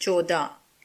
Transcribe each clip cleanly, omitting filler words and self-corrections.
14।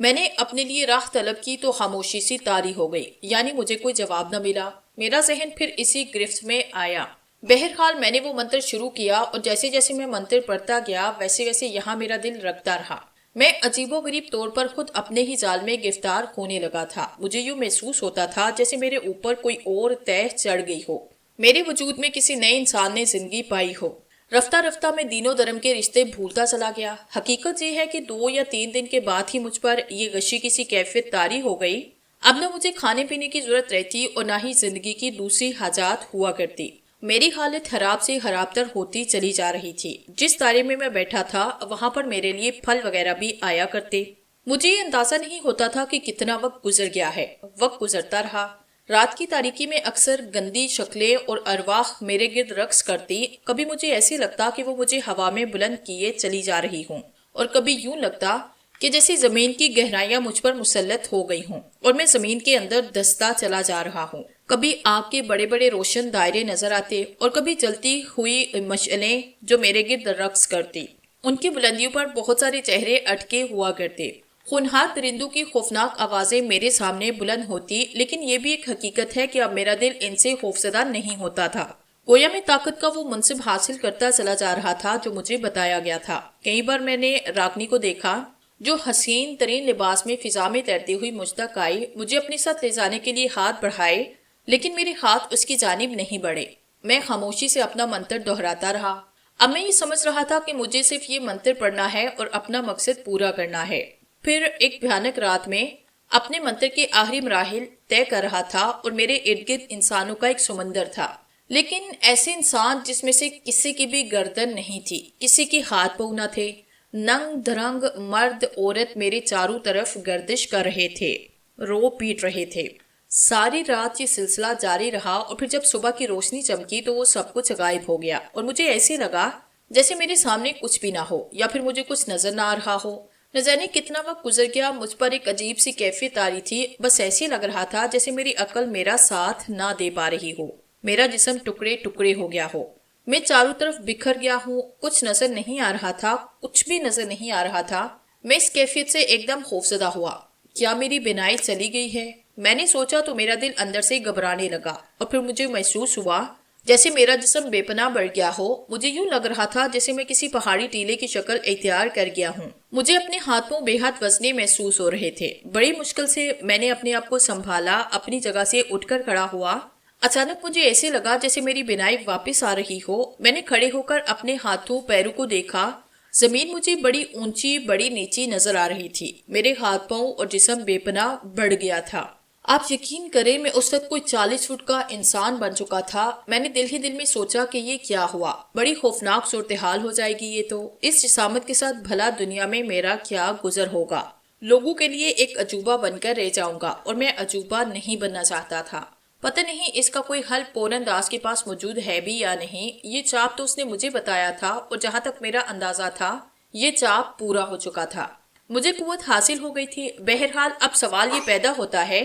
میں نے اپنے لیے راہ طلب کی تو خاموشی سی طاری ہو گئی، یعنی مجھے کوئی جواب نہ ملا۔ میرا ذہن پھر اسی گرفت میں آیا۔ بہرحال میں نے وہ منتر شروع کیا اور جیسے جیسے میں منتر پڑھتا گیا ویسے ویسے یہاں میرا دل رکھتا رہا۔ میں عجیب و غریب طور پر خود اپنے ہی جال میں گرفتار ہونے لگا تھا۔ مجھے یوں محسوس ہوتا تھا جیسے میرے اوپر کوئی اور تہ چڑھ گئی ہو، میرے وجود میں کسی نئے انسان نے زندگی پائی ہو۔ رفتہ رفتہ میں دین و دھرم کے رشتے بھولتا چلا گیا۔ حقیقت یہ ہے کہ 2 یا 3 دن کے بعد ہی مجھ پر یہ غشی کسی کیفیت طاری ہو گئی۔ اب نہ مجھے کھانے پینے کی ضرورت رہتی اور نہ ہی زندگی کی دوسری حاجات ہوا کرتی۔ میری حالت خراب سے خراب تر ہوتی چلی جا رہی تھی۔ جس دائرے میں بیٹھا تھا وہاں پر میرے لیے پھل وغیرہ بھی آیا کرتے۔ مجھے یہ اندازہ نہیں ہوتا تھا کہ کتنا وقت گزر گیا ہے۔ وقت گزرتا رہا۔ رات کی تاریکی میں اکثر گندی شکلیں اور ارواح میرے گرد رقص کرتی۔ کبھی مجھے ایسے لگتا کہ وہ مجھے ہوا میں بلند کیے چلی جا رہی ہوں، اور کبھی یوں لگتا کہ جیسے زمین کی گہرائیاں مجھ پر مسلط ہو گئی ہوں اور میں زمین کے اندر دھستا چلا جا رہا ہوں۔ کبھی آگ کے بڑے بڑے روشن دائرے نظر آتے اور کبھی جلتی ہوئی مشعلیں جو میرے گرد رقص کرتی۔ ان کی بلندیوں پر بہت سارے چہرے اٹکے ہوا کرتے۔ خونخوار درندوں کی خوفناک آوازیں میرے سامنے بلند ہوتی، لیکن یہ بھی ایک حقیقت ہے کہ اب میرا دل ان سے خوفزدہ نہیں ہوتا تھا۔ گویا میں طاقت کا وہ منصب حاصل کرتا چلا جا رہا تھا جو مجھے بتایا گیا تھا۔ کئی بار میں نے راگنی کو دیکھا جو حسین ترین لباس میں فضا میں تیرتی ہوئی مجھ تک آئی، مجھے اپنے ساتھ لے جانے کے لیے ہاتھ بڑھائے، لیکن میرے ہاتھ اس کی جانب نہیں بڑھے۔ میں خاموشی سے اپنا منتر دہراتا رہا۔ اب میں یہ سمجھ رہا تھا کہ مجھے صرف یہ منتر پڑھنا ہے اور اپنا مقصد پورا کرنا ہے۔ پھر ایک بھیانک رات میں اپنے منتر کے آخری مراحل طے کر رہا تھا اور میرے ارد گرد انسانوں کا ایک سمندر تھا، لیکن ایسے انسان جس میں سے کسی کی بھی گردن نہیں تھی، کسی کے ہاتھ پاؤں نہ تھے۔ ننگ دھرنگ مرد عورت میرے چاروں طرف گردش کر رہے تھے، رو پیٹ رہے تھے۔ ساری رات یہ سلسلہ جاری رہا اور پھر جب صبح کی روشنی چمکی تو وہ سب کچھ غائب ہو گیا اور مجھے ایسے لگا جیسے میرے سامنے کچھ بھی نہ ہو یا پھر مجھے کچھ نظر نہ آ رہا ہو۔ نہ جانے کتنا وقت گزر گیا، مجھ پر ایک عجیب سی کیفیت آ رہی تھی۔ بس ایسے لگ رہا تھا جیسے میری عقل میرا ساتھ نہ دے پا رہی ہو، میرا جسم ٹکڑے ٹکڑے ہو گیا ہو، میں چاروں طرف بکھر گیا ہوں۔ کچھ نظر نہیں آ رہا تھا، کچھ بھی نظر نہیں آ رہا تھا۔ میں اس کیفیت سے ایک دم خوفزدہ ہوا۔ کیا میری بینائی چلی گئی ہے؟ میں نے سوچا تو میرا دل اندر سے گھبرانے لگا اور پھر مجھے محسوس ہوا جیسے میرا جسم بے پناہ بڑھ گیا ہو۔ مجھے یوں لگ رہا تھا جیسے میں کسی پہاڑی ٹیلے کی شکل اختیار کر گیا ہوں۔ مجھے اپنے ہاتھوں بے حد وزنے محسوس ہو رہے تھے۔ بڑی مشکل سے میں نے اپنے آپ کو سنبھالا، اپنی جگہ سے اٹھ کر کھڑا ہوا۔ اچانک مجھے ایسے لگا جیسے میری بینائی واپس آ رہی ہو۔ میں نے کھڑے ہو کر اپنے ہاتھوں پیروں کو دیکھا۔ زمین مجھے بڑی اونچی بڑی نیچی نظر آ رہی تھی۔ میرے ہاتھ پاؤں اور جسم بے پناہ بڑھ گیا تھا۔ آپ یقین کریں میں اس وقت کوئی 40 فٹ کا انسان بن چکا تھا۔ میں نے دل ہی دل میں سوچا کہ یہ کیا ہوا، بڑی خوفناک صورتحال ہو جائے گی یہ تو۔ اس جسامت کے ساتھ بھلا دنیا میں میرا کیا گزر ہوگا؟ لوگوں کے لیے ایک عجوبہ بن کر رہ جاؤں گا، اور میں عجوبہ نہیں بننا چاہتا تھا۔ پتہ نہیں اس کا کوئی حل پورن داس کے پاس موجود ہے بھی یا نہیں۔ یہ چاپ تو اس نے مجھے بتایا تھا اور جہاں تک میرا اندازہ تھا یہ چاپ پورا ہو چکا تھا، مجھے قوت حاصل ہو گئی تھی۔ بہرحال اب سوال یہ پیدا ہوتا ہے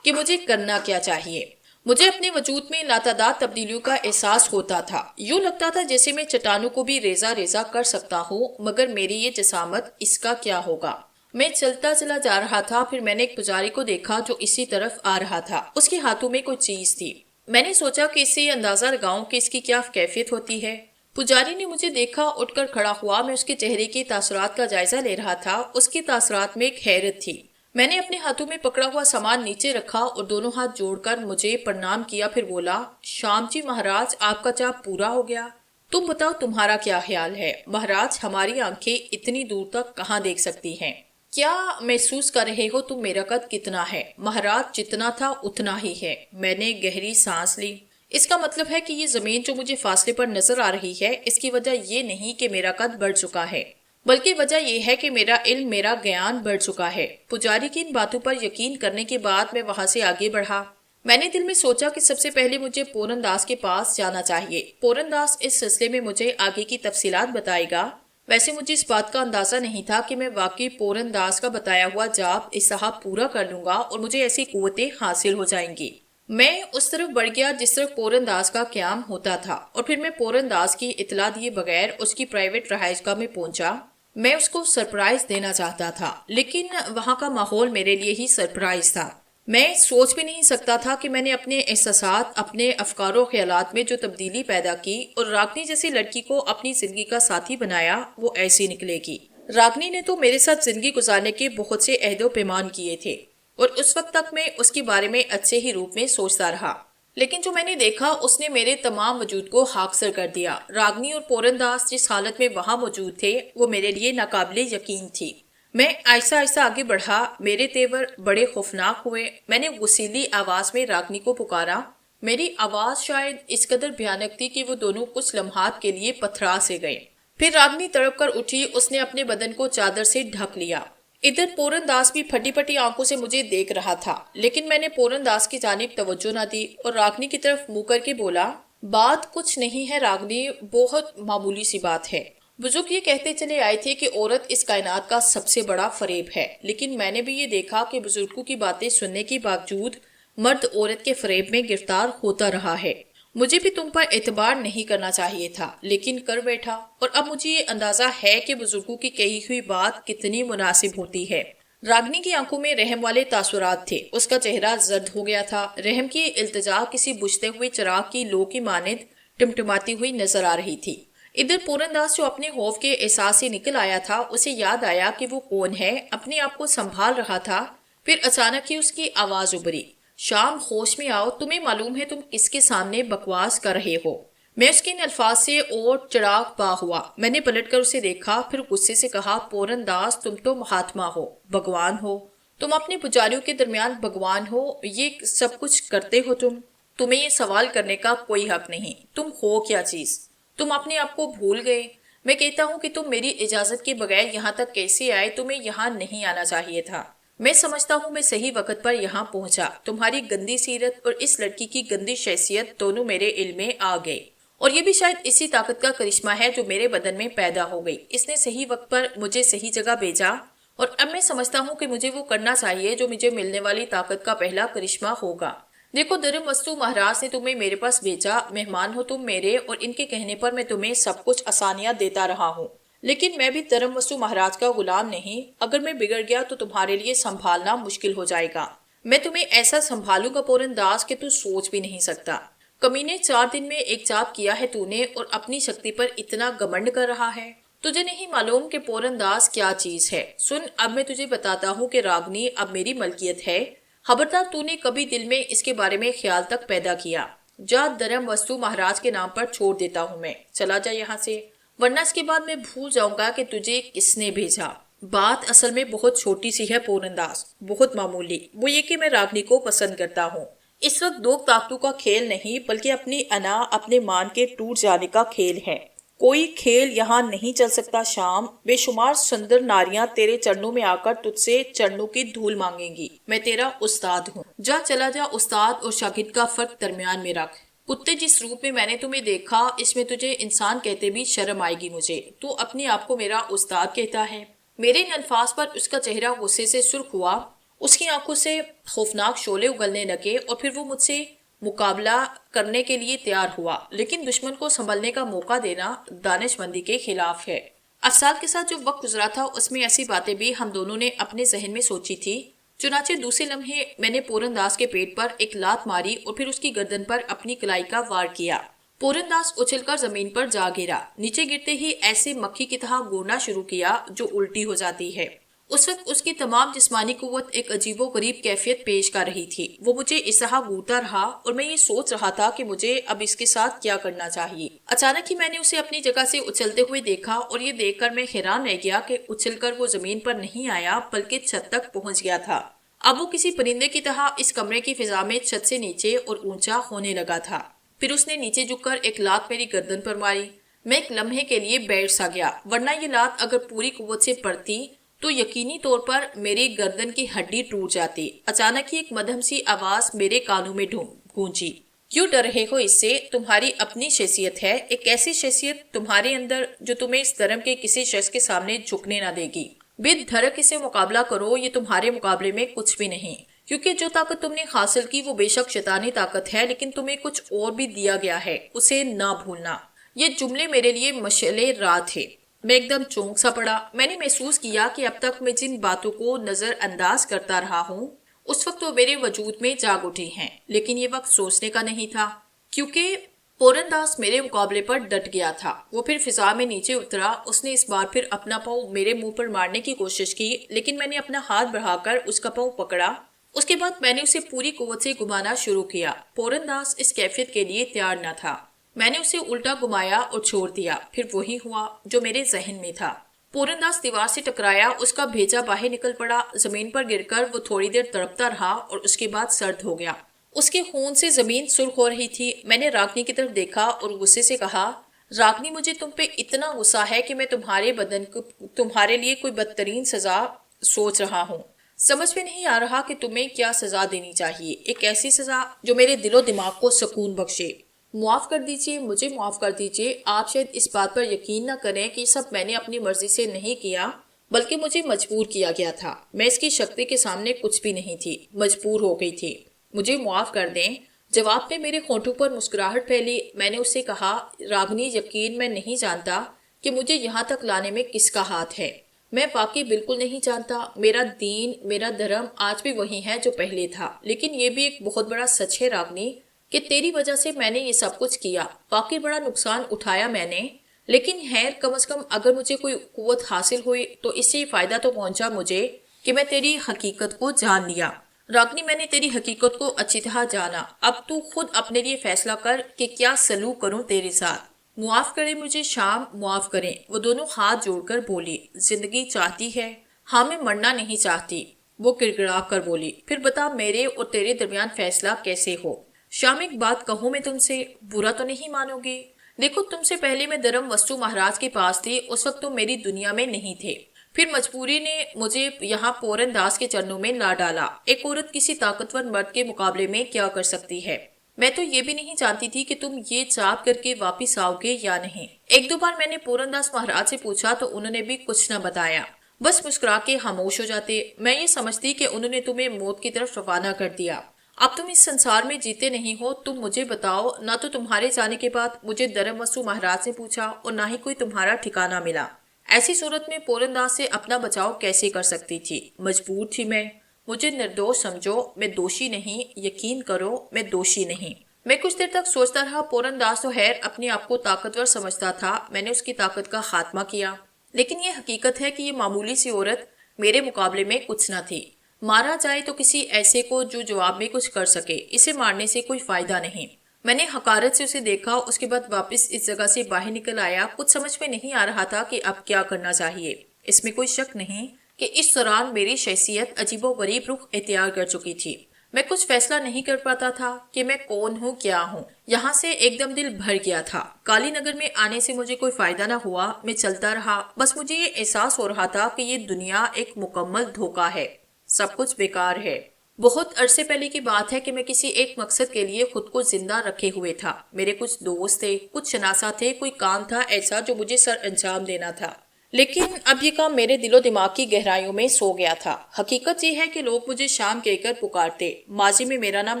کہ مجھے کرنا کیا چاہیے۔ مجھے اپنے وجود میں لاتعداد تبدیلیوں کا احساس ہوتا تھا۔ یوں لگتا تھا جیسے میں چٹانوں کو بھی ریزہ ریزہ کر سکتا ہوں، مگر میری یہ جسامت، اس کا کیا ہوگا؟ میں چلتا چلا جا رہا تھا۔ پھر میں نے ایک پجاری کو دیکھا جو اسی طرف آ رہا تھا۔ اس کے ہاتھوں میں کوئی چیز تھی۔ میں نے سوچا کہ اس سے یہ اندازہ لگاؤں کہ اس کی کیا کیفیت ہوتی ہے۔ پجاری نے مجھے دیکھا، اٹھ کر کھڑا ہوا۔ میں اس کے چہرے کے تاثرات کا جائزہ لے رہا تھا۔ اس کے تاثرات میں ایک حیرت تھی۔ میں نے اپنے ہاتھوں میں پکڑا ہوا سامان نیچے رکھا اور دونوں ہاتھ جوڑ کر مجھے پرنام کیا، پھر بولا، شام جی مہاراج، آپ کا چاپ پورا ہو گیا۔ تم بتاؤ تمہارا کیا خیال ہے؟ مہاراج، ہماری آنکھیں اتنی دور تک کہاں دیکھ سکتی ہیں؟ کیا محسوس کر رہے ہو تم میرا قد کتنا ہے؟ مہاراج، جتنا تھا اتنا ہی ہے۔ میں نے گہری سانس لی۔ اس کا مطلب ہے کہ یہ زمین جو مجھے فاصلے پر نظر آ رہی ہے، اس کی وجہ یہ نہیں کہ میرا قد بڑھ چکا ہے، بلکہ وجہ یہ ہے کہ میرا علم، میرا گیان بڑھ چکا ہے۔ پجاری کی ان باتوں پر یقین کرنے کے بعد میں وہاں سے آگے بڑھا۔ میں نے دل میں سوچا کہ سب سے پہلے مجھے پورن داس کے پاس جانا چاہیے۔ پورن داس اس سلسلے میں مجھے آگے کی تفصیلات بتائے گا۔ ویسے مجھے اس بات کا اندازہ نہیں تھا کہ میں واقعی پورن داس کا بتایا ہوا جاپ اس صاحب پورا کر لوں گا اور مجھے ایسی قوتیں حاصل ہو جائیں گی۔ میں اس طرف بڑھ گیا جس طرف پورن داس کا قیام ہوتا تھا، اور پھر میں پورن داس کی اطلاع دیے بغیر اس کی پرائیویٹ رہائش گاہ میں پہنچا۔ میں اس کو سرپرائز دینا چاہتا تھا، لیکن وہاں کا ماحول میرے لیے ہی سرپرائز تھا۔ میں سوچ بھی نہیں سکتا تھا کہ میں نے اپنے احساسات، اپنے افکار و خیالات میں جو تبدیلی پیدا کی اور راگنی جیسی لڑکی کو اپنی زندگی کا ساتھی بنایا وہ ایسی نکلے گی۔ راگنی نے تو میرے ساتھ زندگی گزارنے کے بہت سے عہد و پیمان کیے تھے اور اس وقت تک میں اس کے بارے میں اچھے ہی روپ میں سوچتا رہا، لیکن جو میں نے دیکھا اس نے میرے تمام وجود کو خاکسار کر دیا۔ راگنی اور پورن داس جس حالت میں وہاں موجود تھے وہ میرے لیے ناقابل یقین تھی۔ میں آہستہ آہستہ آگے بڑھا، میرے تیور بڑے خوفناک ہوئے۔ میں نے غصیلی آواز میں راگنی کو پکارا۔ میری آواز شاید اس قدر بھیانک تھی کہ وہ دونوں کچھ لمحات کے لیے پتھرا سے گئے۔ پھر راگنی تڑپ کر اٹھی، اس نے اپنے بدن کو چادر سے ڈھک لیا۔ ادھر پورن داس بھی پھٹی پھٹی آنکھوں سے مجھے دیکھ رہا تھا، لیکن میں نے پورن داس کی جانب توجہ نہ دی اور راگنی کی طرف منہ کر کے بولا، بات کچھ نہیں ہے راگنی، بہت معمولی سی بات ہے۔ بزرگ یہ کہتے چلے آئے تھے کہ عورت اس کائنات کا سب سے بڑا فریب ہے، لیکن میں نے بھی یہ دیکھا کہ بزرگوں کی باتیں سننے کے باوجود مرد عورت کے فریب میں گرفتار ہوتا رہا ہے۔ مجھے بھی تم پر اعتبار نہیں کرنا چاہیے تھا، لیکن کر بیٹھا، اور اب مجھے یہ اندازہ ہے کہ بزرگوں کی کہی ہوئی بات کتنی مناسب ہوتی ہے۔ راگنی کی آنکھوں میں رحم والے تاثرات تھے، اس کا چہرہ زرد ہو گیا تھا۔ رحم کی التجا کسی بجھتے ہوئے چراغ کی لو کی مانند ٹمٹماتی ہوئی نظر آ رہی تھی۔ ادھر پورن داس جو اپنے خوف کے احساس سے نکل آیا تھا، اسے یاد آیا کہ وہ کون ہے، اپنے آپ کو سنبھال رہا تھا۔ پھر اچانک ہی اس کی آواز ابھری، شام ہوش میں آؤ، تمہیں معلوم ہے تم کس کے سامنے بکواس کر رہے ہو۔ میں اس کے ان الفاظ سے اور چڑاک پا ہوا۔ میں نے پلٹ کر اسے دیکھا، پھر غصے سے کہا، پورن داس تم تو مہاتما ہو، بھگوان ہو، تم اپنے پجاریوں کے درمیان بھگوان ہو، یہ سب کچھ کرتے ہو تم۔ تمہیں یہ سوال کرنے کا کوئی حق نہیں، تم ہو کیا چیز؟ تم اپنے آپ کو بھول گئے۔ میں کہتا ہوں کہ تم میری اجازت کے بغیر یہاں تک کیسے آئے؟ تمہیں یہاں نہیں آنا چاہیے تھا۔ میں سمجھتا ہوں میں صحیح وقت پر یہاں پہنچا۔ تمہاری گندی سیرت اور اس لڑکی کی گندی شخصیت دونوں میرے علم میں آ گئے، اور یہ بھی شاید اسی طاقت کا کرشمہ ہے جو میرے بدن میں پیدا ہو گئی۔ اس نے صحیح وقت پر مجھے صحیح جگہ بھیجا، اور اب میں سمجھتا ہوں کہ مجھے وہ کرنا چاہیے جو مجھے ملنے والی طاقت کا پہلا کرشمہ ہوگا۔ دیکھو دھرم وستو مہاراج نے تمہیں میرے پاس بھیجا، مہمان ہو تم میرے، اور ان کے کہنے پر میں تمہیں سب کچھ آسانیاں دیتا رہا ہوں، لیکن میں بھی دھرم وستو مہاراج کا غلام نہیں۔ اگر میں بگڑ گیا تو تمہارے لیے سنبھالنا مشکل ہو جائے گا۔ میں تمہیں ایسا سنبھالوں گا پورن داس کہ تو سوچ بھی نہیں سکتا۔ کمینے 4 دن میں ایک جاپ کیا ہے تو نے، اور اپنی شکتی پر اتنا گھمنڈ کر رہا ہے۔ تجھے نہیں معلوم کہ پورن داس کیا چیز ہے۔ سن، اب میں تجھے بتاتا ہوں کہ راگنی اب میری ملکیت ہے۔ خبردار تو نے کبھی دل میں اس کے بارے میں خیال تک پیدا کیا۔ جا، دھرم وستو مہاراج کے نام پر چھوڑ دیتا ہوں میں، چلا جا یہاں سے، ورنہ اس کے بعد میں بھول جاؤں گا کہ تجھے کس نے بھیجا۔ بات اصل میں بہت چھوٹی سی ہے پورن داس، بہت معمولی، وہ یہ کہ میں راگنی کو پسند کرتا ہوں۔ اس وقت دو طاقتوں کا کھیل نہیں بلکہ اپنی انا، اپنے مان کے ٹوٹ جانے کا کھیل ہے۔ کوئی کھیل یہاں نہیں چل سکتا شام، بے شمار سندر ناریاں تیرے چرنوں میں آ کر تجھ سے چرنوں کی دھول مانگیں گی۔ میں تیرا استاد ہوں، جا چلا جا، استاد اور شاگرد کا فرق درمیان میں رکھ۔ کتے جس روپ میں نے تمہیں دیکھا اس میں تجھے انسان کہتے بھی شرم آئے گی مجھے۔ تو اپنے آپ کو میرا استاد کہتا ہے۔ میرے ان الفاظ پر اس کا چہرہ غصے سے سرخ ہوا، اس کی آنکھوں سے خوفناک شعلے اگلنے لگے، اور پھر وہ مجھ سے مقابلہ کرنے کے لیے تیار ہوا، لیکن دشمن کو سنبھلنے کا موقع دینا دانش مندی کے خلاف ہے۔ افسال کے ساتھ جو وقت گزرا تھا اس میں ایسی باتیں بھی ہم دونوں نے اپنے ذہن میں سوچی تھی۔ چنانچہ دوسرے لمحے میں نے پورن داس کے پیٹ پر ایک لات ماری اور پھر اس کی گردن پر اپنی کلائی کا وار کیا۔ پورن داس اچھل کر زمین پر جا گرا، نیچے گرتے ہی ایسے مکھی کی طرح گورنا شروع کیا جو الٹی ہو جاتی ہے۔ اس وقت اس کی تمام جسمانی قوت ایک عجیب و غریب کیفیت پیش کر رہی تھی۔ وہ مجھے اس طرح گھورتا رہا اور میں یہ سوچ رہا تھا کہ مجھے اب اس کے ساتھ کیا کرنا چاہیے۔ اچانک ہی میں نے اسے اپنی جگہ سے اچھلتے ہوئے دیکھا، اور یہ دیکھ کر میں حیران رہ گیا کہ اچھل کر وہ زمین پر نہیں آیا بلکہ چھت تک پہنچ گیا تھا۔ اب وہ کسی پرندے کی طرح اس کمرے کی فضا میں چھت سے نیچے اور اونچا ہونے لگا تھا۔ پھر اس نے نیچے جھک کر ایک لات میری گردن پر ماری۔ میں ایک لمحے کے لیے بیٹھ سا گیا، ورنہ یہ لات اگر پوری قوت سے پڑتی تو یقینی طور پر میری گردن کی ہڈی ٹوٹ جاتی۔ اچانک ہی ایک مدھم سی آواز میرے کانوں میں گونجی، کیوں ڈر رہے ہو اس سے؟ تمہاری اپنی شخصیت ہے، ایک ایسی شخصیت تمہارے اندر جو تمہیں اس دھرم کے کسی شخص کے سامنے جھکنے نہ دے گی۔ بے دھڑک اسے مقابلہ کرو، یہ تمہارے مقابلے میں کچھ بھی نہیں، کیونکہ جو طاقت تم نے حاصل کی وہ بے شک شیطانی طاقت ہے، لیکن تمہیں کچھ اور بھی دیا گیا ہے، اسے نہ بھولنا۔ یہ جملے میرے لیے مشعل راہ تھے۔ میں ایک دم چونک سا پڑا۔ میں نے محسوس کیا کہ اب تک میں جن باتوں کو نظر انداز کرتا رہا ہوں اس وقت وہ میرے وجود میں جاگ اٹھی ہیں، لیکن یہ وقت سوچنے کا نہیں تھا، کیونکہ پورن داس میرے مقابلے پر ڈٹ گیا تھا۔ وہ پھر فضا میں نیچے اترا۔ اس نے اس بار پھر اپنا پاؤں میرے منہ پر مارنے کی کوشش کی، لیکن میں نے اپنا ہاتھ بڑھا کر اس کا پاؤں پکڑا۔ اس کے بعد میں نے اسے پوری قوت سے گھمانا شروع کیا۔ پورن داس اس کیفیت کے لیے تیار نہ تھا۔ میں نے اسے الٹا گھمایا اور چھوڑ دیا۔ پھر وہی ہوا جو میرے ذہن میں تھا۔ پورن داس دیوار سے ٹکرایا، اس کا بھیجا باہر نکل پڑا۔ زمین پر گر کر وہ تھوڑی دیر تڑپتا رہا اور اس کے بعد سرد ہو گیا۔ اس کے خون سے زمین سرخ ہو رہی تھی۔ میں نے راگنی کی طرف دیکھا اور غصے سے کہا، راگنی مجھے تم پہ اتنا غصہ ہے کہ میں تمہارے بدن کو تمہارے لیے کوئی بدترین سزا سوچ رہا ہوں۔ سمجھ میں نہیں آ رہا کہ تمہیں کیا سزا دینی چاہیے، ایک ایسی سزا جو میرے دل و دماغ کو سکون بخشے۔ معاف کر دیجئے، مجھے معاف کر دیجئے۔ آپ شاید اس بات پر یقین نہ کریں کہ یہ سب میں نے اپنی مرضی سے نہیں کیا، بلکہ مجھے مجبور کیا گیا تھا۔ میں اس کی شکتی کے سامنے کچھ بھی نہیں تھی، مجبور ہو گئی تھی۔ مجھے معاف کر دیں۔ جواب میں میرے ہونٹوں پر مسکراہٹ پھیلی۔ میں نے اس سے کہا، راگنی یقین میں نہیں جانتا کہ مجھے یہاں تک لانے میں کس کا ہاتھ ہے۔ میں واقعی بالکل نہیں جانتا۔ میرا دین، میرا دھرم آج بھی وہی ہے جو پہلے تھا، لیکن یہ بھی ایک بہت بڑا سچ ہے راگنی کہ تیری وجہ سے میں نے یہ سب کچھ کیا۔ واقعی بڑا نقصان اٹھایا میں نے، لیکن خیر کم از کم اگر مجھے کوئی قوت حاصل ہوئی تو اس سے یہ فائدہ تو پہنچا مجھے کہ میں تیری حقیقت کو جان لیا۔ راگنی میں نے تیری حقیقت کو اچھی طرح جانا۔ اب تو خود اپنے لیے فیصلہ کر کہ کیا سلوک کروں تیرے ساتھ۔ معاف کریں مجھے شام، معاف کریں۔ وہ دونوں ہاتھ جوڑ کر بولی، زندگی چاہتی ہے؟ ہاں، میں مرنا نہیں چاہتی، وہ گڑگڑا کر بولی۔ پھر بتا میرے اور تیرے درمیان فیصلہ کیسے ہو؟ شام ایک بات کہوں میں تم سے، برا تو نہیں مانو گے؟ دیکھو تم سے پہلے میں دھرم وستو مہاراج کے پاس تھی، اس وقت تم میری دنیا میں نہیں تھے۔ پھر مجبوری نے مجھے یہاں پورن داس کے چرنوں میں لا ڈالا۔ ایک عورت کسی طاقتور مرد کے مقابلے میں کیا کر سکتی ہے؟ میں تو یہ بھی نہیں جانتی تھی کہ تم یہ چاپ کر کے واپس آؤ گے یا نہیں۔ ایک دو بار میں نے پورن داس مہاراج سے پوچھا تو انہوں نے بھی کچھ نہ بتایا، بس مسکرا کے خاموش ہو جاتے۔ میں یہ سمجھتی کہ انہوں نے تمہیں موت کی طرف روانہ کر دیا۔ اب تم اس سنسار میں جیتے نہیں ہو۔ تم مجھے بتاؤ، نہ تو تمہارے جانے کے بعد مجھے دھرم وستو مہاراج سے پوچھا اور نہ ہی کوئی تمہارا ٹھکانہ ملا۔ ایسی صورت میں پورن داس سے اپنا بچاؤ کیسے کر سکتی تھی؟ مجبور تھی میں۔ مجھے نردوش سمجھو، میں دوشی نہیں، یقین کرو میں دوشی نہیں۔ میں کچھ دیر تک سوچتا رہا۔ پورن داس تو خیر اپنے آپ کو طاقتور سمجھتا تھا، میں نے اس کی طاقت کا خاتمہ کیا، لیکن یہ حقیقت ہے کہ یہ معمولی سی عورت میرے مقابلے میں کچھ نہ تھی۔ مارا جائے تو کسی ایسے کو جو جواب میں کچھ کر سکے، اسے مارنے سے کوئی فائدہ نہیں۔ میں نے حقارت سے اسے دیکھا، اس کے بعد واپس اس جگہ سے باہر نکل آیا۔ کچھ سمجھ میں نہیں آ رہا تھا کہ اب کیا کرنا چاہیے۔ اس میں کوئی شک نہیں کہ اس دوران میری شخصیت عجیب و غریب رخ اختیار کر چکی تھی۔ میں کچھ فیصلہ نہیں کر پاتا تھا کہ میں کون ہوں، کیا ہوں۔ یہاں سے ایک دم دل بھر گیا تھا۔ کالی نگر میں آنے سے مجھے کوئی فائدہ نہ ہوا۔ میں چلتا رہا، بس مجھے یہ احساس ہو رہا تھا کہ یہ دنیا ایک مکمل دھوکہ ہے، سب کچھ بیکار ہے۔ بہت عرصے پہلے کی بات ہے کہ میں کسی ایک مقصد کے لیے خود کو زندہ رکھے ہوئے تھا۔ میرے کچھ دوست تھے، کچھ شناسا تھے، کوئی کام تھا ایسا جو مجھے سر انجام دینا تھا، لیکن اب یہ کام میرے دل و دماغ کی گہرائیوں میں سو گیا تھا۔ حقیقت یہ ہے کہ لوگ مجھے شام کہہ کر پکارتے۔ ماضی میں میرا نام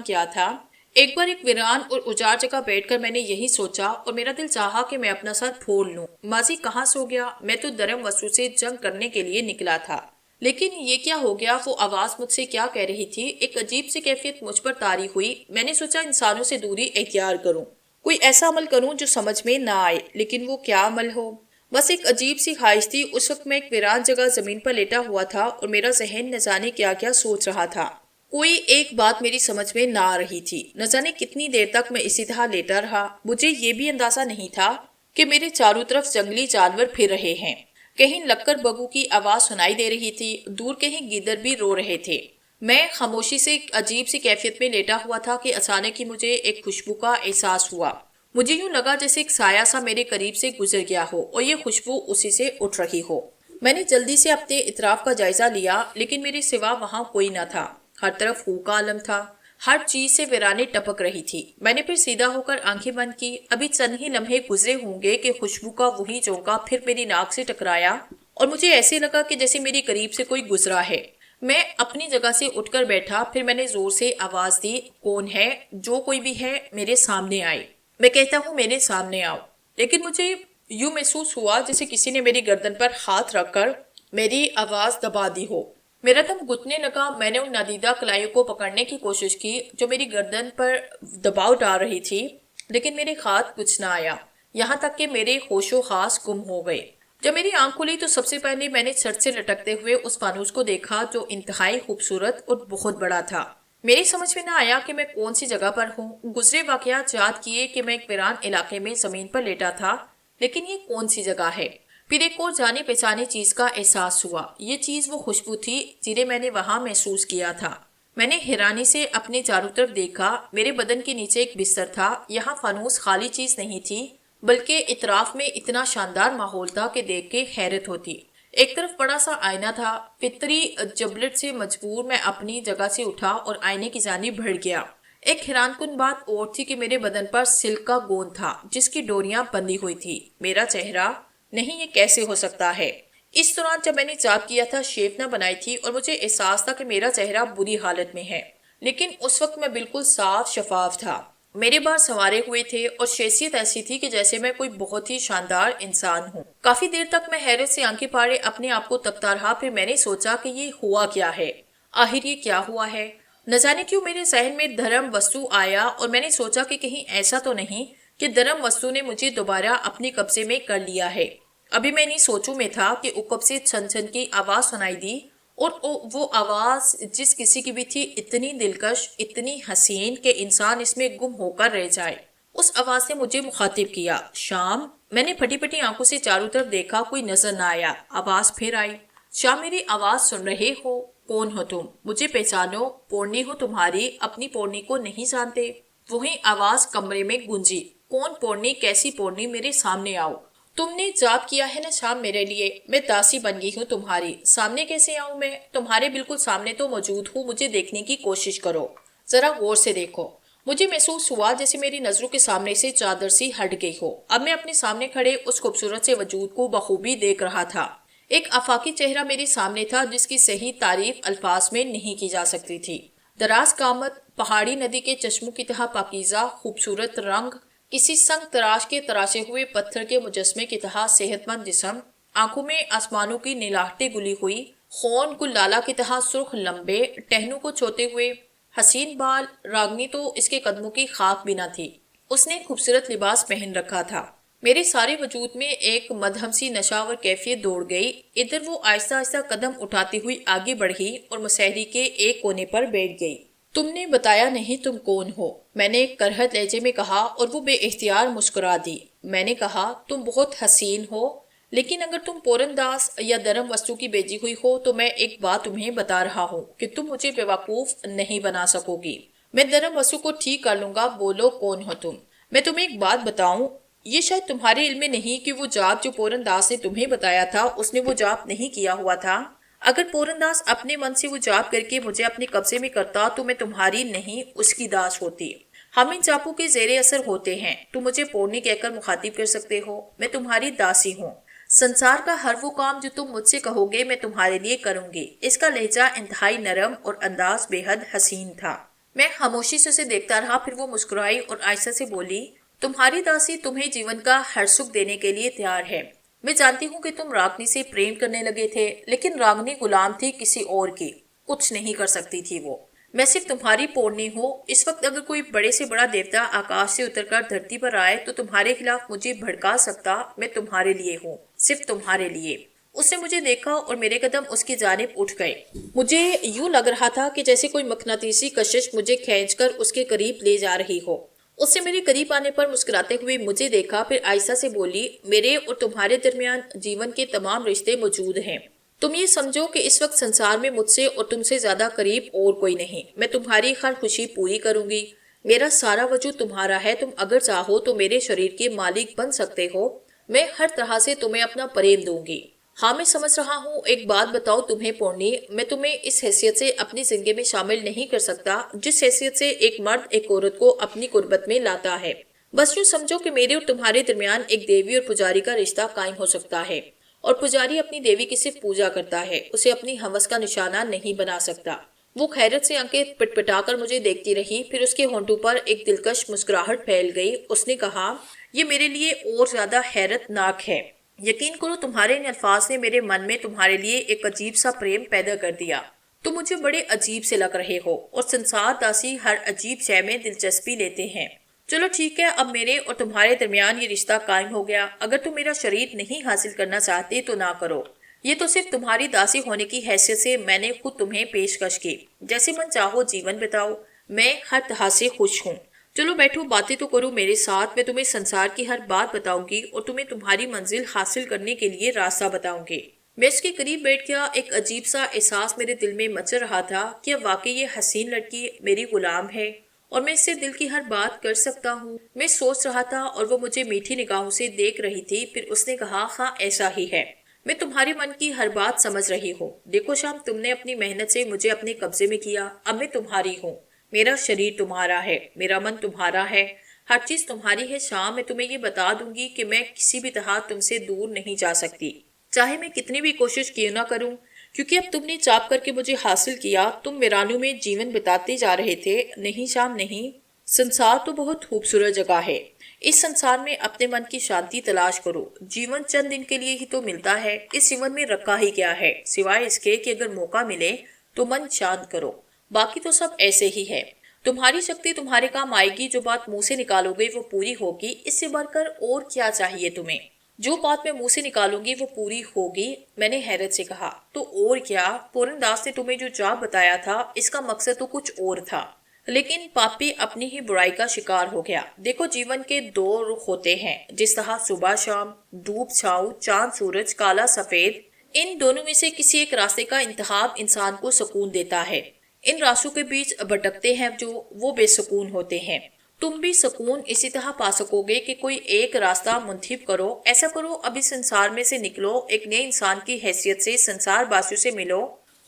کیا تھا؟ ایک بار ایک ویران اور اجاڑ جگہ بیٹھ کر میں نے یہی سوچا اور میرا دل چاہا کہ میں اپنا سر پھوڑ لوں۔ ماضی کہاں سو گیا؟ میں تو دھرم وستو سے جنگ کرنے کے لیے نکلا تھا، لیکن یہ کیا ہو گیا؟ وہ آواز مجھ سے کیا کہہ رہی تھی؟ ایک عجیب سی کیفیت مجھ پر طاری ہوئی۔ میں نے سوچا انسانوں سے دوری اختیار کروں، کوئی ایسا عمل کروں جو سمجھ میں نہ آئے، لیکن وہ کیا عمل ہو؟ بس ایک عجیب سی خواہش تھی۔ اس وقت میں ایک ویران جگہ زمین پر لیٹا ہوا تھا اور میرا ذہن نہ جانے کیا کیا سوچ رہا تھا۔ کوئی ایک بات میری سمجھ میں نہ آ رہی تھی۔ نہ جانے کتنی دیر تک میں اسی طرح لیٹا رہا۔ مجھے یہ بھی اندازہ نہیں تھا کہ میرے چاروں طرف جنگلی جانور پھر رہے ہیں۔ کہیں لکڑ بگو کی آواز سنائی دے رہی تھی، دور کہیں گیدڑ بھی رو رہے تھے۔ میں خاموشی سے ایک عجیب سی کیفیت میں لیٹا ہوا تھا کہ اچانک ہی مجھے ایک خوشبو کا احساس ہوا۔ مجھے یوں لگا جیسے ایک سایہ سا میرے قریب سے گزر گیا ہو اور یہ خوشبو اسی سے اٹھ رہی ہو۔ میں نے جلدی سے اپنے اطراف کا جائزہ لیا، لیکن میرے سوا وہاں کوئی نہ تھا۔ ہر طرف ہو کا عالم تھا، ہر چیز سے ویرانی ٹپک رہی تھی۔ میں نے پھر سیدھا ہو کر آنکھیں بند کی۔ ابھی چند ہی لمحے گزرے ہوں گے کہ خوشبو کا وہی جھونکا پھر میری ناک سے ٹکرایا اور مجھے ایسے لگا کہ جیسے میری قریب سے کوئی گزرا ہے۔ میں اپنی جگہ سے اٹھ کر بیٹھا، پھر میں نے زور سے آواز دی، کون ہے؟ جو کوئی بھی ہے میرے سامنے آئے۔ میں کہتا ہوں میرے سامنے آؤ، لیکن مجھے یوں محسوس ہوا جیسے کسی نے میری گردن پر ہاتھ رکھ کر میری آواز دبا دی ہو۔ میرا دم گھٹنے لگا۔ میں نے ان نادیدہ کلائیوں کو پکڑنے کی کوشش کی جو میری گردن پر دباؤ ڈال رہی تھی، لیکن میرے ہاتھ کچھ نہ آیا، یہاں تک کہ میرے ہوش و حواس گم ہو گئے۔ جب میری آنکھ کھلی تو سب سے پہلے میں نے چھت سے لٹکتے ہوئے اس فانوس کو دیکھا جو انتہائی خوبصورت اور بہت بڑا تھا۔ میری سمجھ میں نہ آیا کہ میں کون سی جگہ پر ہوں۔ گزرے واقعات یاد کیے کہ میں ایک ویران علاقے میں زمین پر لیٹا تھا، لیکن یہ کون سی جگہ ہے؟ پھر ایک اور جانے پہچانے چیز کا احساس ہوا۔ یہ چیز وہ خوشبو تھی جنہیں میں نے وہاں محسوس کیا تھا۔ میں نے حیرانی سے اپنے چاروں طرف دیکھا۔ میرے بدن کے نیچے ایک بستر تھا۔ یہاں فانوس خالی چیز نہیں تھی، بلکہ اطراف میں اتنا شاندار ماحول تھا کہ دیکھ کے حیرت ہوتی۔ ایک طرف بڑا سا آئینہ تھا۔ فطری جبلت سے مجبور میں اپنی جگہ سے اٹھا اور آئینے کی جانب بڑھ گیا۔ ایک حیران کن بات اور تھی کہ میرے بدن پر سلک کا گوند تھا جس کی ڈوریاں بندھی ہوئی تھی۔ میرا چہرہ نہیں، یہ کیسے ہو سکتا ہے؟ اس دوران جب میں نے چاپ کیا تھا، شیو نہ بنائی تھی اور مجھے احساس تھا کہ میرا چہرہ بری حالت میں ہے، لیکن اس وقت میں بالکل صاف شفاف تھا۔ میرے بال سنوارے ہوئے تھے اور شخصیت ایسی تھی کہ جیسے میں کوئی بہت ہی شاندار انسان ہوں۔ کافی دیر تک میں حیرت سے آنکھیں پاڑے اپنے آپ کو تکتا رہا۔ پھر میں نے سوچا کہ یہ ہوا کیا ہے؟ آخر یہ کیا ہوا ہے؟ نہ جانے کیوں میرے ذہن میں دھرم وستو آیا اور میں نے سوچا کہ کہیں ایسا تو نہیں کہ دھرم وستو نے مجھے دوبارہ اپنے قبضے میں کر لیا ہے۔ ابھی میں نہیں سوچوں میں تھا کہ اوپر سے چھن چھن کی آواز سنائی دی، اور وہ آواز جس کسی کی بھی تھی اتنی دلکش، اتنی حسین کہ انسان اس میں گم ہو کر رہ جائے۔ اس آواز نے مجھے مخاطب کیا، شام۔ میں نے پھٹی پھٹی آنکھوں سے چاروں طرف دیکھا، کوئی نظر نہ آیا۔ آواز پھر آئی، شام میری آواز سن رہے ہو؟ کون ہو تم؟ مجھے پہچانو، پورنی ہو تمہاری، اپنی پورنی کو نہیں جانتے؟ وہی آواز کمرے میں گونجی، کون پورنی؟ کیسی پورنی؟ میرے سامنے آؤ۔ تم نے جاب کیا ہے نا شام میرے لیے، میں داسی بن گئی ہوں تمہاری۔ سامنے کیسے آؤں میں؟ تمہارے بالکل سامنے تو موجود ہوں، مجھے دیکھنے کی کوشش کرو، ذرا غور سے دیکھو۔ مجھے محسوس ہوا جیسے میری نظروں کے سامنے سے چادر سی ہٹ گئی ہو۔ اب میں اپنے سامنے کھڑے اس خوبصورت سے وجود کو بخوبی دیکھ رہا تھا۔ ایک آفاقی چہرہ میرے سامنے تھا جس کی صحیح تعریف الفاظ میں نہیں کی جا سکتی تھی۔ دراز قامت، پہاڑی ندی کے چشموں کی طرح پاکیزہ خوبصورت رنگ، کسی سنگ تراش کے تراشے ہوئے پتھر کے مجسمے کی طرح صحت مند جسم، آنکھوں میں آسمانوں کی نیلاہٹیں گلی ہوئی، خون گل لالا کی طرح سرخ لمبے ٹہنوں کو چھوتے ہوئے حسین بال۔ راگنی تو اس کے قدموں کی خاک بھی نہ تھی، اس نے خوبصورت لباس پہن رکھا تھا۔ میرے سارے وجود میں ایک مدہم سی نشاور کیفیت دوڑ گئی۔ ادھر وہ آہستہ آہستہ قدم اٹھاتی ہوئی آگے بڑھی اور مسحری کے ایک کونے پر بیٹھ گئی۔ تم نے بتایا نہیں تم کون ہو، میں نے ایک کرہت لہجے میں کہا اور وہ بے اختیار مسکرا دی۔ میں نے کہا، تم بہت حسین ہو، لیکن اگر تم پورن داس یا دھرم وستو کی بیجی ہوئی ہو تو میں ایک بات تمہیں بتا رہا ہوں کہ تم مجھے بیوقوف نہیں بنا سکو گی۔ میں دھرم وستو کو ٹھیک کر لوں گا۔ بولو کون ہو تم؟ میں تمہیں ایک بات بتاؤں، یہ شاید تمہارے علم میں نہیں کہ وہ جاپ جو پورن داس نے تمہیں بتایا تھا اس نے وہ جاپ نہیں کیا ہوا تھا۔ اگر پورن داس اپنے من سے وہ جاپ کر کے مجھے اپنے قبضے میں کرتا تو میں تمہاری نہیں اس کی داس ہوتی۔ ہم ان جاپوں کے زیر اثر ہوتے ہیں۔ تم مجھے پورنی کہہ کر مخاطب کر سکتے ہو، میں تمہاری داسی ہوں۔ سنسار کا ہر وہ کام جو تم مجھ سے کہو گے میں تمہارے لیے کروں گی۔ اس کا لہجہ انتہائی نرم اور انداز بے حد حسین تھا۔ میں خاموشی سے اسے دیکھتا رہا، پھر وہ مسکرائی اور آہستہ سے بولی، تمہاری داسی تمہیں جیون کا ہر سکھ دینے کے لیے تیار ہے۔ میں جانتی ہوں کہ تم راگنی سے پریم کرنے لگے تھے، لیکن راگنی غلام تھی کسی اور کی، کچھ نہیں کر سکتی تھی وہ۔ میں صرف تمہاری پورنی ہوں۔ اس وقت اگر کوئی بڑے سے بڑا دیوتا آکاش سے اتر کر دھرتی پر آئے تو تمہارے خلاف مجھے بھڑکا سکتا۔ میں تمہارے لیے ہوں، صرف تمہارے لیے۔ اس نے مجھے دیکھا اور میرے قدم اس کی جانب اٹھ گئے۔ مجھے یوں لگ رہا تھا کہ جیسے کوئی مقناطیسی کشش مجھے کھینچ کر اس کے قریب لے جا رہی ہو۔ اس نے میرے قریب آنے پر مسکراتے ہوئے مجھے دیکھا، پھر آہستہ سے بولی، میرے اور تمہارے درمیان جیون کے تمام رشتے موجود ہیں۔ تم یہ سمجھو کہ اس وقت سنسار میں مجھ سے اور تم سے زیادہ قریب اور کوئی نہیں۔ میں تمہاری ہر خوشی پوری کروں گی۔ میرا سارا وجود تمہارا ہے۔ تم اگر چاہو تو میرے شریر کے مالک بن سکتے ہو۔ میں ہر طرح سے تمہیں اپنا پریم دوں گی۔ ہاں میں سمجھ رہا ہوں۔ ایک بات بتاؤ تمہیں پورنی، میں تمہیں اس حیثیت سے اپنی زندگی میں شامل نہیں کر سکتا جس حیثیت سے ایک مرد ایک عورت کو اپنی قربت میں لاتا ہے۔ بس یوں سمجھو کہ میرے اور تمہارے درمیان ایک دیوی اور پجاری کا رشتہ قائم ہو سکتا ہے، اور پجاری اپنی دیوی کی صرف پوجا کرتا ہے، اسے اپنی ہوس کا نشانہ نہیں بنا سکتا۔ وہ حیرت سے آنکھیں پٹپٹا کر مجھے دیکھتی رہی، پھر اس کے ہونٹوں پر ایک دلکش مسکراہٹ پھیل گئی۔ اس نے کہا، یہ میرے لیے اور زیادہ حیرت ناک ہے۔ یقین کرو تمہارے ان الفاظ نے میرے من میں تمہارے لیے ایک عجیب سا پریم پیدا کر دیا۔ تم مجھے بڑے عجیب سے لگ رہے ہو اور سنسار داسی ہر عجیب شے میں دلچسپی لیتے ہیں۔ چلو ٹھیک ہے، اب میرے اور تمہارے درمیان یہ رشتہ قائم ہو گیا۔ اگر تم میرا شریر نہیں حاصل کرنا چاہتے تو نہ کرو۔ یہ تو صرف تمہاری داسی ہونے کی حیثیت سے میں نے خود تمہیں پیشکش کی۔ جیسے من چاہو جیون بتاؤ، میں ہر طرح سے خوش ہوں۔ چلو بیٹھو، باتیں تو کرو میرے ساتھ۔ میں تمہیں سنسار کی ہر بات بتاؤں گی اور تمہیں تمہاری منزل حاصل کرنے کے لیے راستہ بتاؤں گی۔ میں اس کے قریب بیٹھ گیا۔ ایک عجیب سا احساس میرے دل میں مچل رہا تھا کہ اب واقعی یہ حسین لڑکی میری غلام ہے اور میں اس سے دل کی ہر بات کر سکتا ہوں۔ میں سوچ رہا تھا اور وہ مجھے میٹھی نگاہوں سے دیکھ رہی تھی۔ پھر اس نے کہا، ہاں ایسا ہی ہے، میں تمہارے من کی ہر بات سمجھ رہی ہوں۔ دیکھو شام، تم نے اپنی محنت سے مجھے اپنے قبضے میں کیا، اب میں تمہاری ہوں۔ میرا شریر تمہارا ہے، میرا من تمہارا ہے، ہر چیز تمہاری ہے۔ شام، میں تمہیں یہ بتا دوں گی کہ میں کسی بھی طرح تم سے دور نہیں جا سکتی، چاہے میں کتنی بھی کوشش کیوں نہ کروں، کیونکہ اب تم نے چاپ کر کے مجھے حاصل کیا۔ تم ویرانوں میں جیون بتاتے جا رہے تھے۔ نہیں شام نہیں، سنسار تو بہت خوبصورت جگہ ہے۔ اس سنسار میں اپنے من کی شانتی تلاش کرو۔ جیون چند دن کے لیے ہی تو ملتا ہے۔ اس جیون میں رکھا ہی کیا ہے سوائے اس کے کہ اگر موقع ملے تو من شانت کرو، باقی تو سب ایسے ہی ہے۔ تمہاری شکتی تمہارے کام آئے گی، جو بات منہ سے نکالو گے وہ پوری ہوگی۔ اس سے بڑھ کر اور کیا چاہیے تمہیں؟ جو بات میں منہ سے نکالوں گی وہ پوری ہوگی، میں نے حیرت سے کہا۔ تو اور کیا؟ پورن داس نے تمہیں جو جواب بتایا تھا اس کا مقصد تو کچھ اور تھا، لیکن پاپی اپنی ہی برائی کا شکار ہو گیا۔ دیکھو، جیون کے دو رخ ہوتے ہیں، جس طرح صبح شام، دھوپ چھاؤں، چاند سورج، کالا سفید۔ ان دونوں میں سے کسی ایک راستے کا انتخاب انسان کو سکون دیتا ہے۔ ان راستوں کے بیچ بھٹکتے ہیں جو وہ بے سکون ہوتے ہیں۔ تم بھی سکون اسی طرح پا سکو گے کہ کوئی ایک راستہ منتخب کرو۔ ایسا کرو، اب اس سنسار میں سے نکلو، ایک نئے انسان کی حیثیت سے سنسار باسیوں سے ملو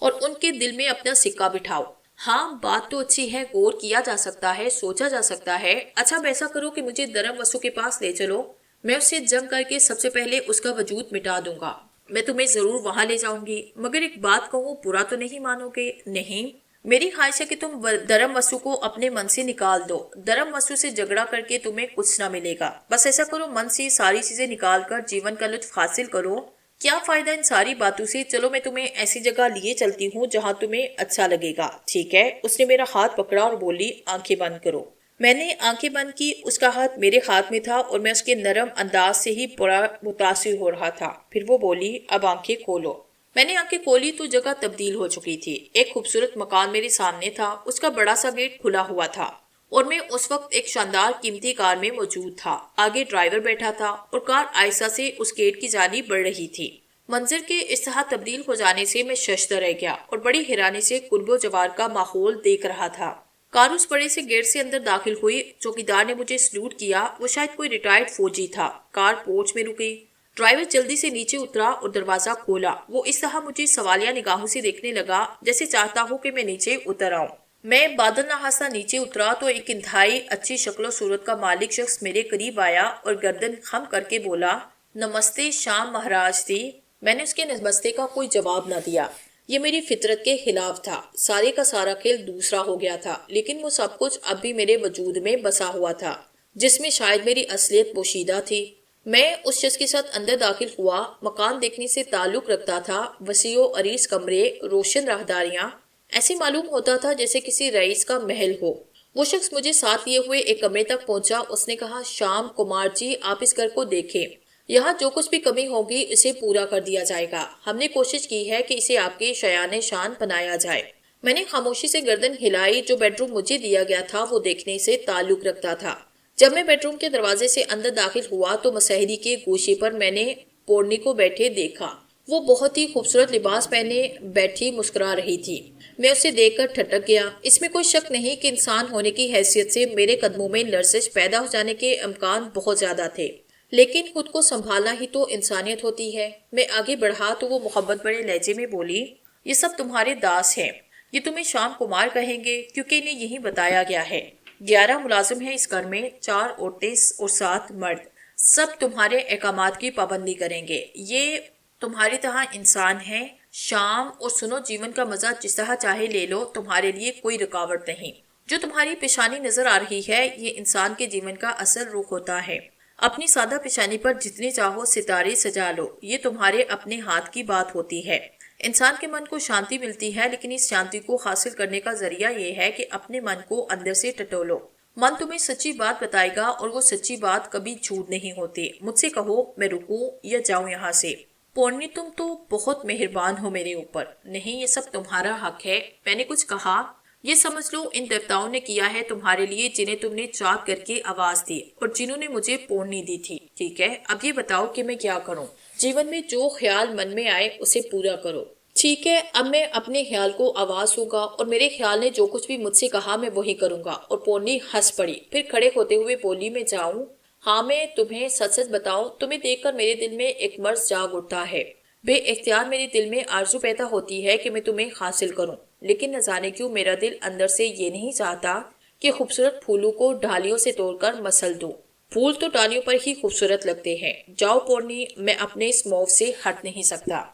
اور ان کے دل میں اپنا سکہ بٹھاؤ۔ ہاں، بات تو اچھی ہے، غور کیا جا سکتا ہے، سوچا جا سکتا ہے۔ اچھا، اب ایسا کرو کہ مجھے دھرم وسو کے پاس لے چلو۔ میں اس سے جنگ کر کے سب سے پہلے اس کا وجود مٹا دوں گا۔ میں تمہیں ضرور وہاں لے جاؤں گی، مگر ایک بات کہوں، برا تو نہیں مانو گے؟ نہیں، میری خواہش ہے کہ تم دھرم وسو کو اپنے من سے نکال دو۔ دھرم وسو سے جھگڑا کر کے تمہیں کچھ نہ ملے گا۔ بس ایسا کرو، من سے ساری چیزیں نکال کر جیون کا لطف حاصل کرو۔ کیا فائدہ ان ساری باتوں سے؟ چلو میں تمہیں ایسی جگہ لیے چلتی ہوں جہاں تمہیں اچھا لگے گا، ٹھیک ہے؟ اس نے میرا ہاتھ پکڑا اور بولی، آنکھیں بند کرو۔ میں نے آنکھیں بند کی۔ اس کا ہاتھ میرے ہاتھ میں تھا اور میں اس کے نرم انداز سے ہی بڑا متاثر ہو رہا تھا۔ پھر وہ بولی، اب آنکھیں کھولو۔ میں نے آنکھیں کھولی تو جگہ تبدیل ہو چکی تھی۔ ایک خوبصورت مکان میرے سامنے تھا۔ اس کا بڑا سا گیٹ کھلا ہوا تھا اور میں اس وقت ایک شاندار قیمتی کار میں موجود تھا۔ آگے ڈرائیور بیٹھا تھا اور کار آہستہ سے اس گیٹ کی جانب بڑھ رہی تھی۔ منظر کے اس طرح تبدیل ہو جانے سے میں ششدر رہ گیا اور بڑی حیرانی سے قرب و جوار کا ماحول دیکھ رہا تھا۔ کار اس بڑے سے گیٹ سے اندر داخل ہوئی۔ چوکیدار نے مجھے سلوٹ کیا، وہ شاید کوئی ریٹائرڈ فوجی تھا۔ کار پورچ میں رکی۔ ڈرائیور جلدی سے نیچے اترا اور دروازہ کھولا۔ وہ اس طرح مجھے سوالیہ نگاہوں سے دیکھنے لگا جیسے چاہتا ہو کہ میں نیچے اتر آؤں۔ میں بادل نہاسا نیچے اترا تو ایک انتہائی اچھی شکل و صورت کا مالک شخص میرے قریب آیا اور گردن خم کر کے بولا، نمستے شام مہاراج جی۔ میں نے اس کے نمستے کا کوئی جواب نہ دیا۔ یہ میری فطرت کے خلاف تھا۔ سارے کا سارا کھیل دوسرا ہو گیا تھا، لیکن وہ سب کچھ اب بھی میرے وجود میں بسا ہوا تھا، جس میں شاید میری اصلیت پوشیدہ تھی۔ میں اس شخص کے ساتھ اندر داخل ہوا۔ مکان دیکھنے سے تعلق رکھتا تھا۔ وسیع و عریض کمرے، روشن راہداریاں، ایسے معلوم ہوتا تھا جیسے کسی رئیس کا محل ہو۔ وہ شخص مجھے ساتھ لیے ہوئے ایک کمرے تک پہنچا۔ اس نے کہا، شام کمار جی، آپ اس گھر کو دیکھیں، یہاں جو کچھ بھی کمی ہوگی اسے پورا کر دیا جائے گا۔ ہم نے کوشش کی ہے کہ اسے آپ کے شایان شان بنایا جائے۔ میں نے خاموشی سے گردن ہلائی۔ جو بیڈ روم مجھے دیا گیا تھا وہ دیکھنے سے تعلق رکھتا تھا۔ جب میں بیڈ روم کے دروازے سے اندر داخل ہوا تو مسہری کے گوشے پر میں نے پورنی کو بیٹھے دیکھا۔ وہ بہت ہی خوبصورت لباس پہنے بیٹھی مسکرا رہی تھی۔ میں اسے دیکھ کر ٹھٹک گیا۔ اس میں کوئی شک نہیں کہ انسان ہونے کی حیثیت سے میرے قدموں میں لرزش پیدا ہو جانے کے امکان بہت زیادہ تھے، لیکن خود کو سنبھالنا ہی تو انسانیت ہوتی ہے۔ میں آگے بڑھا تو وہ محبت بڑے لہجے میں بولی، یہ سب تمہارے داس ہیں، یہ تمہیں شام کمار کہیں گے کیونکہ انہیں یہی بتایا گیا ہے۔ 11 ملازم ہیں اس گھر میں، 4 عورتیں اور 7 مرد، سب تمہارے احکامات کی پابندی کریں گے۔ یہ تمہاری طرح انسان ہیں۔ شام، اور سنو، جیون کا مزہ جس طرح چاہے لے لو، تمہارے لیے کوئی رکاوٹ نہیں۔ جو تمہاری پیشانی نظر آ رہی ہے یہ انسان کے جیون کا اصل رخ ہوتا ہے۔ اپنی سادہ پیشانی پر جتنے چاہو ستارے سجا لو، یہ تمہارے اپنے ہاتھ کی بات ہوتی ہے۔ انسان کے من کو شانتی ملتی ہے، لیکن اس شانتی کو حاصل کرنے کا ذریعہ یہ ہے کہ اپنے من کو اندر سے ٹٹولو۔ من تمہیں سچی بات بتائے گا، اور وہ سچی بات کبھی جھوٹ نہیں ہوتی۔ مجھ سے کہو میں رکوں یا جاؤں یہاں سے۔ پورنی تم تو بہت مہربان ہو میرے اوپر۔ نہیں، یہ سب تمہارا حق ہے۔ میں نے کچھ کہا؟ یہ سمجھ لو ان دیوتاؤں نے کیا ہے تمہارے لیے جنہیں تم نے چاک کر کے آواز دی اور جنہوں نے مجھے پورنی دی تھی۔ ٹھیک ہے، اب یہ بتاؤ کہ میں کیا کروں؟ جیون میں جو خیال من میں آئے اسے پورا کرو۔ ٹھیک ہے، اب میں اپنے خیال کو آواز دوں گا، اور میرے خیال نے جو کچھ بھی مجھ سے کہا میں وہی کروں گا۔ اور پورنی ہنس پڑی، پھر کھڑے ہوتے ہوئے بولی، میں جاؤں؟ ہاں، میں تمہیں سچ سچ بتاؤں، تمہیں دیکھ کر میرے دل میں ایک مرض جاگ اٹھتا ہے۔ بے اختیار میرے دل میں آرزو پیدا ہوتی ہے کہ میں تمہیں حاصل کروں، لیکن نہ جانے کیوں میرا دل اندر سے یہ نہیں چاہتا کہ خوبصورت پھولوں کو ڈالیوں سے توڑ کر مسل دوں۔ پھول تو ڈالیوں پر ہی خوبصورت لگتے ہیں۔ جاؤ پورنی، میں اپنے اس موہ سے ہٹ نہیں سکتا۔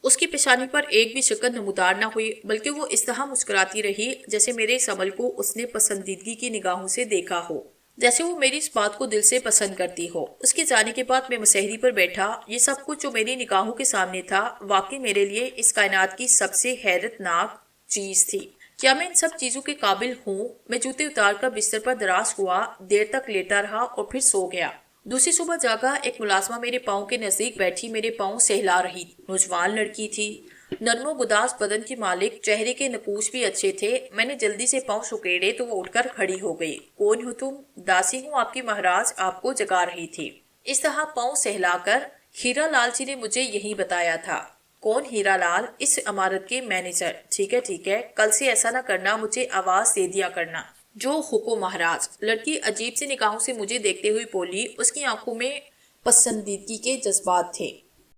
اس کی پیشانی پر ایک بھی شکن نمودار نہ ہوئی، بلکہ وہ اس طرح مسکراتی رہی جیسے میرے اس عمل کو اس نے پسندیدگی کی نگاہوں سے دیکھا ہو، جیسے وہ میری اس بات کو دل سے پسند کرتی ہو۔ اس کے جانے کے بعد میں مسہری پر بیٹھا۔ یہ سب کچھ جو میری نگاہوں کے سامنے تھا، واقعی میرے لیے اس کائنات کی سب سے حیرت ناک چیز تھی۔ کیا میں ان سب چیزوں کے قابل ہوں؟ میں جوتے اتار کر بستر پر دراز ہوا، دیر تک لیٹا رہا اور پھر سو گیا۔ دوسری صبح جاگا، ایک ملازمہ میرے پاؤں کے نزدیک بیٹھی میرے پاؤں سہلا رہی۔ نوجوان لڑکی تھی، نرم و گداز بدن کی مالک، چہرے کے نقوش بھی اچھے تھے۔ میں نے جلدی سے پاؤں سکیڑے تو وہ اٹھ کر کھڑی ہو گئی۔ کون ہو تم؟ داسی ہوں آپ کی مہاراج، آپ کو جگا رہی تھی۔ اس طرح پاؤں سہلا کر ہیرا لال جی نے مجھے یہی بتایا تھا۔ کون ہیرا لال؟ اس عمارت کے مینیجر۔ ٹھیک ہے، کل سے ایسا نہ کرنا، مجھے آواز دے دیا کرنا۔ جو حکم مہاراج۔ لڑکی عجیب سی نگاہوں سے مجھے دیکھتے ہوئے بولی، اس کی آنکھوں میں پسندیدگی کے جذبات تھے۔